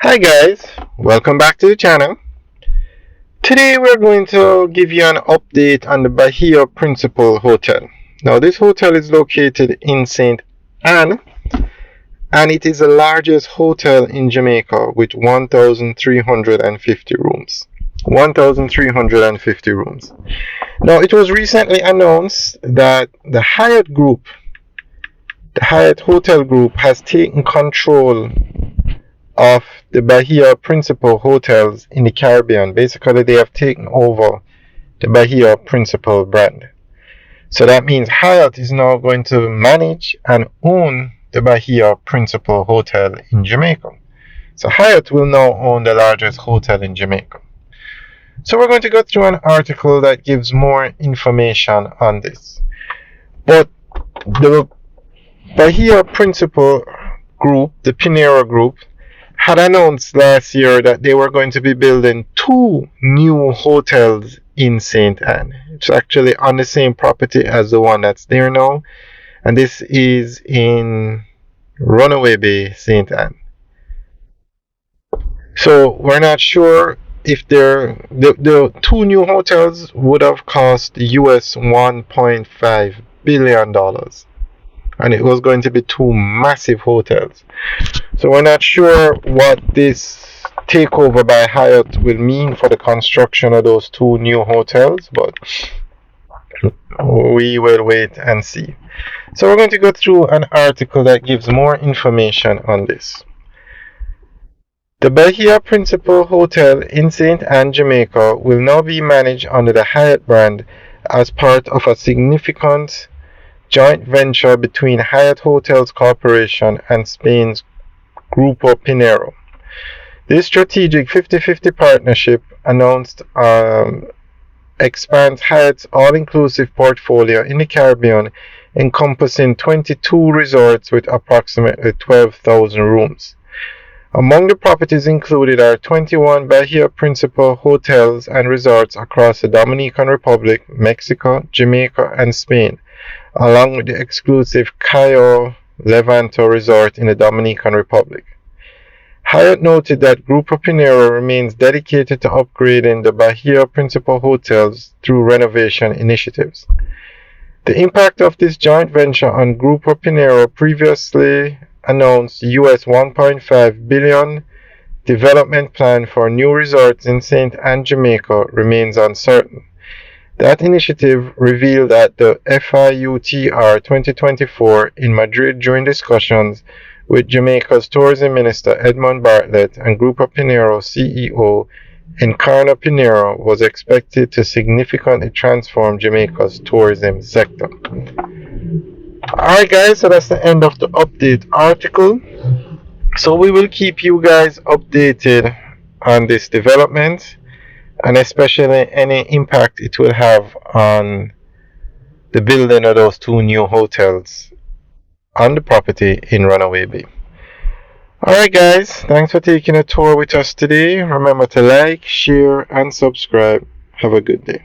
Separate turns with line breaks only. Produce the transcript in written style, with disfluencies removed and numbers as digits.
Hi guys, welcome back to the channel. Today we're going to give you an update on the Bahia Principe Hotel. Now this hotel is located in St. Anne and it is the largest hotel in Jamaica with 1,350 rooms. 1,350 rooms. Now it was recently announced that the Hyatt Hotel Group has taken control of the Bahia Principe hotels in the Caribbean. Basically, they have taken over the Bahia Principe brand. So that means Hyatt is now going to manage and own the Bahia Principe Hotel in Jamaica. So Hyatt will now own the largest hotel in Jamaica. So we're going to go through an article that gives more information on this. But the Bahia Principe Group, the Pinero Group, had announced last year that they were going to be building 2 new hotels in St. Anne. It's actually on the same property as the one that's there now, and this is in Runaway Bay, St. Anne. So we're not sure if the 2 new hotels would have cost US $1.5 billion. And it was going to be 2 massive hotels. So we're not sure what this takeover by Hyatt will mean for the construction of those 2 new hotels, but we will wait and see. So we're going to go through an article that gives more information on this. The Bahia Principe Hotel in St. Anne, Jamaica will now be managed under the Hyatt brand as part of a significant joint venture between Hyatt Hotels Corporation and Spain's Grupo Pinero. This strategic 50-50 partnership announced expands Hyatt's all-inclusive portfolio in the Caribbean, encompassing 22 resorts with approximately 12,000 rooms. Among the properties included are 21 Bahia Principe hotels and resorts across the Dominican Republic, Mexico, Jamaica, and Spain, along with the exclusive Cayo Levanto resort in the Dominican Republic. Hyatt noted that Grupo Pinero remains dedicated to upgrading the Bahia Principe hotels through renovation initiatives. The impact of this joint venture on Grupo Pinero previously announced US $1.5 billion development plan for new resorts in St. Anne, Jamaica remains uncertain. That initiative revealed at the FIUTR 2024 in Madrid during discussions with Jamaica's Tourism Minister Edmund Bartlett and Grupo Pinero CEO Encarna Pinero was expected to significantly transform Jamaica's tourism sector. Alright guys, so that's the end of the update article. So we will keep you guys updated on this development, and especially any impact it will have on the building of those 2 new hotels on the property in Runaway Bay. Alright guys, thanks for taking a tour with us today. Remember to like, share, and subscribe. Have a good day.